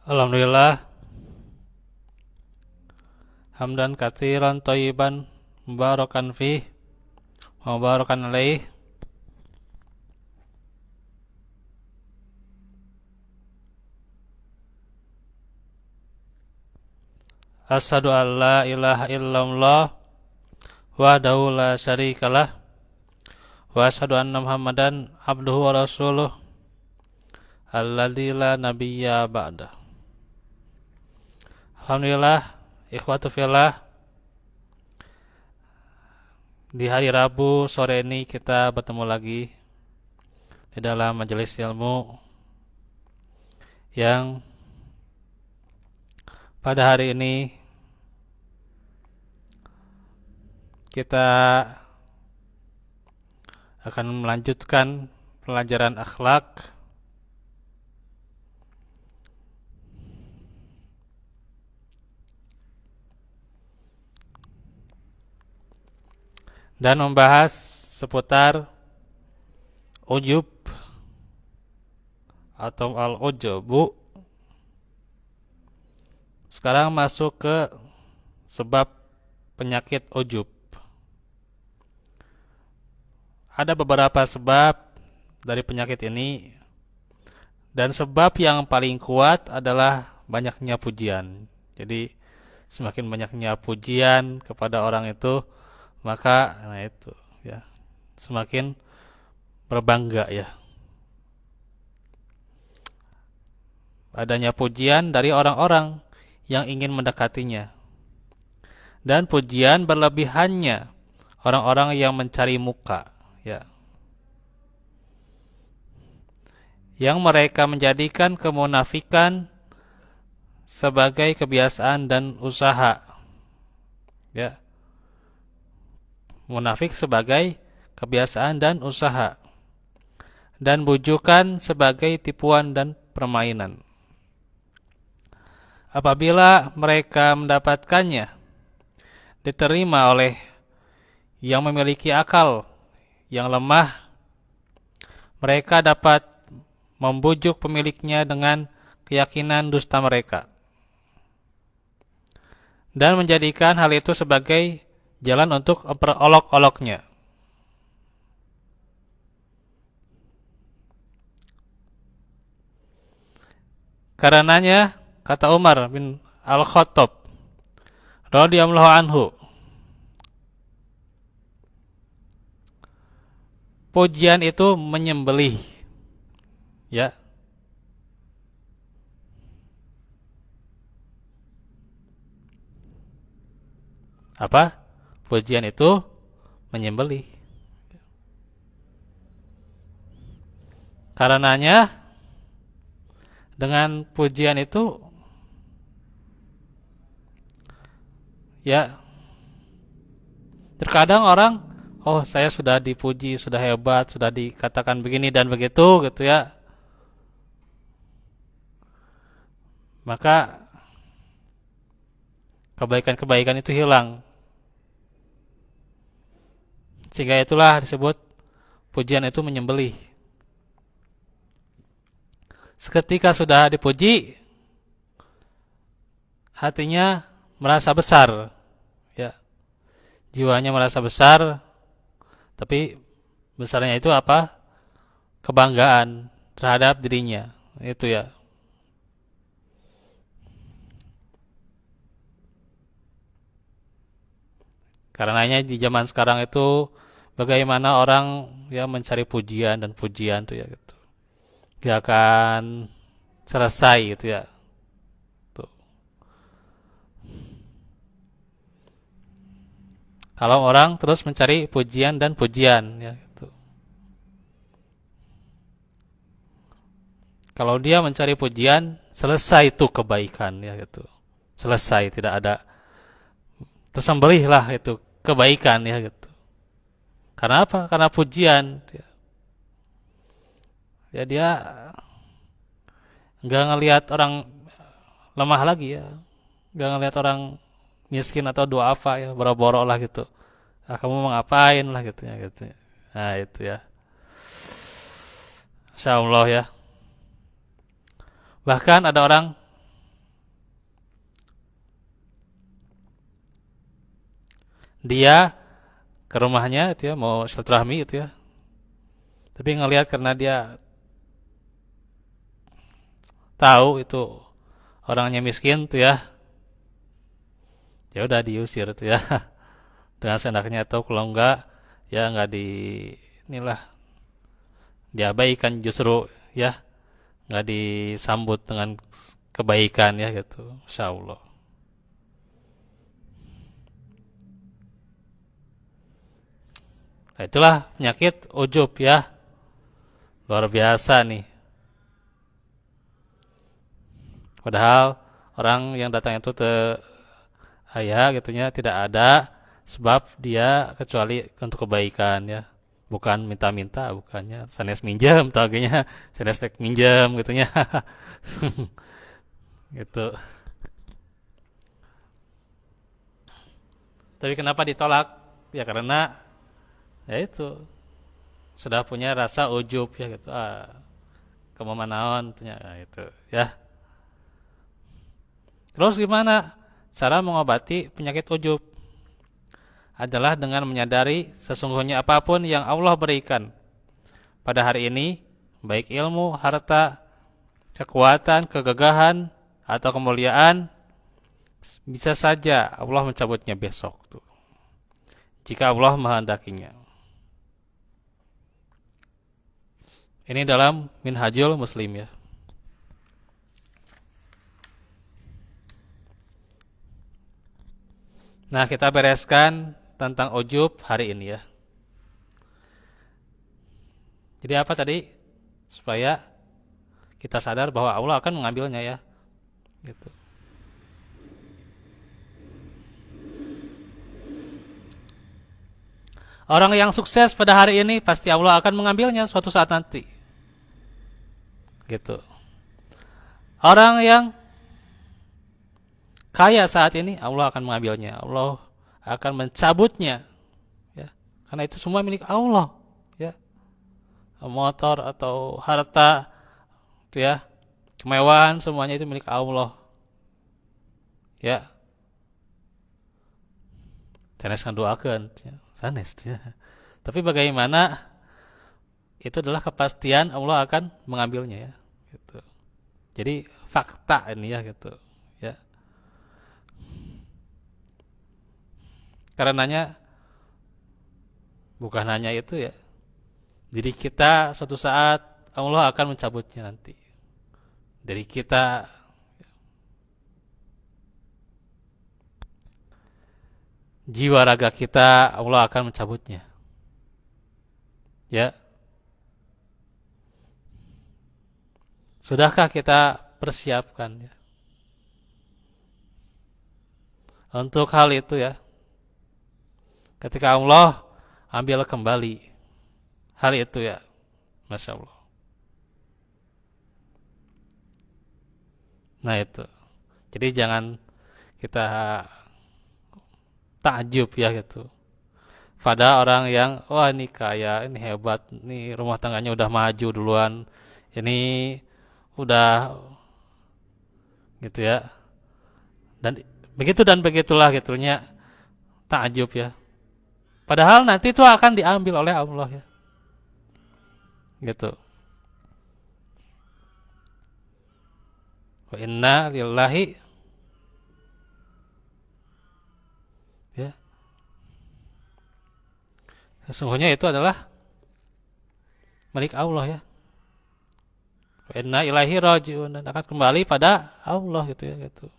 Alhamdulillah, hamdan katsiran thayyiban mubarakan fih wa mubarakan alaih. Asyhadu an la ilaha illallah wahdahu la syarikalah wa asyhadu anna Muhammadan abduhu wa rasuluh alladzi la nabiyya ba'da. Alhamdulillah, ikhwatu fillah, di hari Rabu sore ini kita bertemu lagi di dalam majelis ilmu yang pada hari ini kita akan melanjutkan pelajaran akhlak dan membahas seputar ujub atau al-ujubu. Sekarang masuk ke sebab penyakit ujub. Ada beberapa sebab dari penyakit ini, dan sebab yang paling kuat adalah banyaknya pujian. Jadi semakin banyaknya pujian kepada orang itu, maka itu ya semakin berbangga ya. Adanya pujian dari orang-orang yang ingin mendekatinya, dan pujian berlebihannya orang-orang yang mencari muka ya, yang mereka menjadikan kemunafikan sebagai kebiasaan dan usaha ya. Munafik sebagai kebiasaan dan usaha, dan bujukan sebagai tipuan dan permainan. Apabila mereka mendapatkannya diterima oleh yang memiliki akal yang lemah, mereka dapat membujuk pemiliknya dengan keyakinan dusta mereka dan menjadikan hal itu sebagai jalan untuk memperolok-oloknya. Karenanya, kata Umar bin Al-Khattab radhiyallahu anhu, pujian itu menyembelih ya. Apa? Pujian itu menyembelih. Karenanya dengan pujian itu ya, terkadang orang, oh saya sudah dipuji, sudah hebat, sudah dikatakan begini dan begitu gitu ya, maka kebaikan-kebaikan itu hilang. Sehingga itulah disebut pujian itu menyembelih. Seketika sudah dipuji, hatinya merasa besar ya, jiwanya merasa besar, tapi besarnya itu apa? Kebanggaan terhadap dirinya itu ya. Karenanya di zaman sekarang itu bagaimana orang ya mencari pujian dan pujian tuh ya gitu, gak akan selesai gitu ya tuh. Kalau orang terus mencari pujian dan pujian ya gitu. Kalau dia mencari pujian, selesai itu kebaikan ya gitu. Selesai, tidak ada, tersembelihlah itu kebaikan ya gitu. Karena apa? Karena pujian ya. Ya dia nggak ngelihat orang lemah lagi ya, nggak ngelihat orang miskin atau dua apa ya, boro-boro lah gitu. Ah, kamu mau ngapain lah gitu ya gitu. Nah itu ya, Insya Allah ya. Bahkan ada orang dia ke rumahnya itu ya, mau silaturahmi itu ya. Tapi ngelihat karena dia tahu itu orangnya miskin tuh ya, ya udah diusir tuh ya dengan seenaknya, atau kalau enggak ya enggak inilah diabaikan justru ya, enggak disambut dengan kebaikan ya gitu. Insya Allah. Nah, itulah penyakit ujub ya, luar biasa nih. Padahal orang yang datang itu ayah gitunya tidak ada sebab dia kecuali untuk kebaikan ya, bukan minta-minta, bukannya sanes minjem tagenya sanes rek minjem gitunya. Gitu. Tapi kenapa ditolak? Ya karena ya itu sudah punya rasa ujub ya gitu. Kemamanaon nah, itu ya. Terus gimana cara mengobati penyakit ujub? Adalah dengan menyadari sesungguhnya apapun yang Allah berikan pada hari ini, baik ilmu, harta, kekuatan, kegagahan, atau kemuliaan, bisa saja Allah mencabutnya besok tuh, jika Allah menghendakinya. Ini dalam Minhajul Muslim ya. Nah, kita bereskan tentang ujub hari ini ya. Jadi apa tadi? Supaya kita sadar bahwa Allah akan mengambilnya ya. Gitu. Orang yang sukses pada hari ini pasti Allah akan mengambilnya suatu saat nanti. Gitu. Orang yang kaya saat ini Allah akan mengambilnya. Allah akan mencabutnya. Ya. Karena itu semua milik Allah. Ya. Motor atau harta, itu ya, kemewahan semuanya itu milik Allah. Ya. Sanes kan doakan, sanes. Ya. Tapi bagaimana? Itu adalah kepastian Allah akan mengambilnya ya. Gitu. Jadi fakta ini ya gitu. Ya. Karenanya bukan hanya itu ya. Jadi kita suatu saat Allah akan mencabutnya nanti. Dari kita jiwa raga kita Allah akan mencabutnya. Ya. Sudahkah kita persiapkan ya? Untuk hal itu ya. Ketika Allah ambil kembali hal itu ya. Masya Allah. Nah itu. Jadi jangan kita takjub ya gitu. Pada orang yang wah ini kaya, ini hebat, ini rumah tangganya udah maju duluan, ini udah gitu ya. Dan begitulah gitunya, takjub ya. Padahal nanti itu akan diambil oleh Allah ya. Gitu. Wa inna lillahi ya. Sesungguhnya itu adalah milik Allah ya. Wa inna ilaihi raji'un, dan akan kembali pada Allah gitu ya gitu.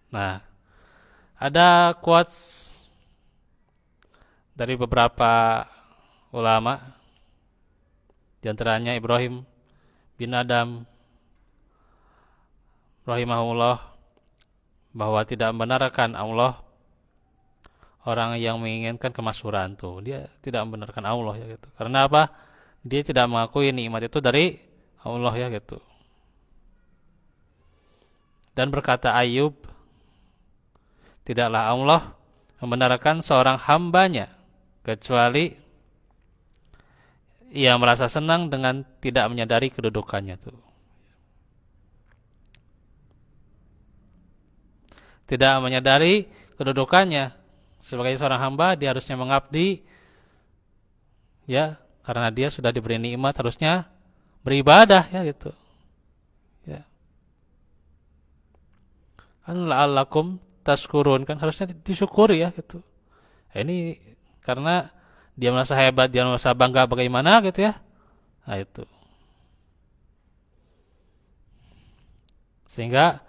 Nah, ada quotes dari beberapa ulama, di antaranya Ibrahim bin Adam rahimahullah, bahwa tidak membenarkan Allah orang yang menginginkan kemasyhuran tuh, dia tidak membenarkan Allah ya gitu. Karena apa? Dia tidak mengakui nikmat itu dari Allah ya gitu. Dan berkata Ayub, tidaklah Allah membenarkan seorang hambanya kecuali ia merasa senang dengan tidak menyadari kedudukannya tuh. tidak menyadari kedudukannya sebagai seorang hamba. Dia harusnya mengabdi, ya, karena dia sudah diberi nikmat, harusnya beribadah, ya gitu. Ya. Kan la'allakum tashkurun, kan harusnya disyukuri, ya gitu. Nah, ini karena dia merasa hebat, dia merasa bangga bagaimana gitu ya. Nah itu. Sehingga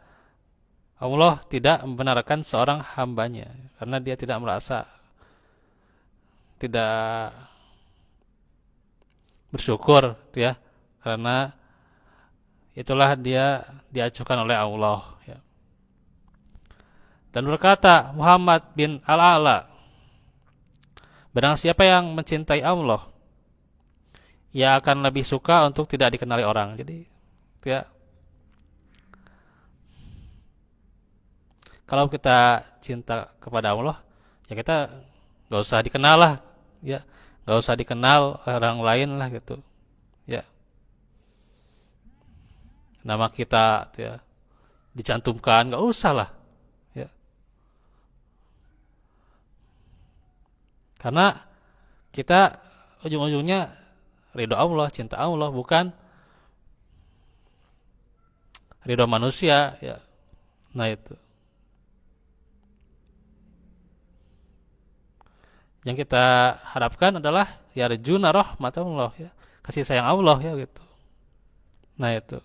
Allah tidak membenarkan seorang hambanya karena dia tidak merasa, tidak bersyukur ya, karena itulah dia diajukan oleh Allah ya. Dan berkata Muhammad bin Al-A'la, barang siapa yang mencintai Allah, ia akan lebih suka untuk tidak dikenali orang. Jadi ya, kalau kita cinta kepada Allah, ya kita nggak usah dikenal lah, ya nggak usah dikenal orang lain lah gitu, ya nama kita ya dicantumkan, nggak usah lah, ya karena kita ujung-ujungnya ridho Allah, cinta Allah, bukan ridho manusia, ya. Nah itu yang kita harapkan adalah ya yarjuna rahmatullah, ya kasih sayang Allah, ya gitu. Nah itu.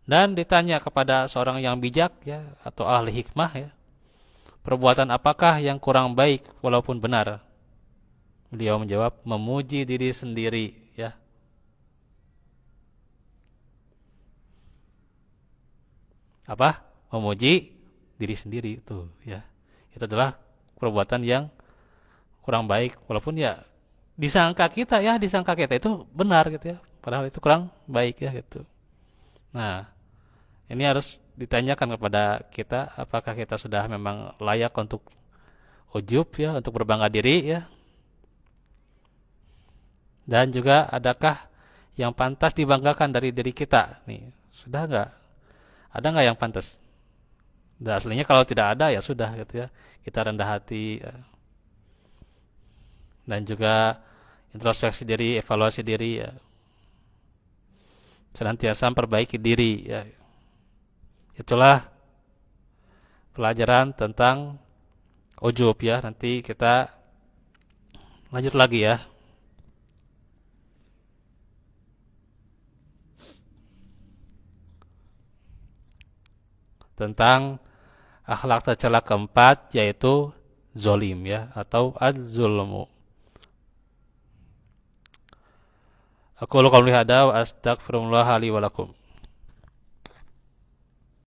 Dan ditanya kepada seorang yang bijak ya atau ahli hikmah ya, perbuatan apakah yang kurang baik walaupun benar? Beliau menjawab, memuji diri sendiri ya. Apa? Memuji diri sendiri itu ya. Itu adalah perbuatan yang kurang baik walaupun ya disangka kita itu benar gitu ya. Padahal itu kurang baik ya gitu. Nah, ini harus ditanyakan kepada kita, apakah kita sudah memang layak untuk ujub ya, untuk berbangga diri ya. Dan juga adakah yang pantas dibanggakan dari diri kita? Nih, sudah enggak? Ada enggak yang pantas? Dan aslinya kalau tidak ada ya sudah gitu ya. Kita rendah hati ya. Dan juga introspeksi diri, evaluasi diri ya. Senantiasa memperbaiki diri ya. Itulah pelajaran tentang ujub ya. Nanti kita lanjut lagi ya. Tentang akhlak tercela keempat, yaitu zolim ya, atau az-zulmu. Aku qauli hada wa astaghfirullah li wa lakum.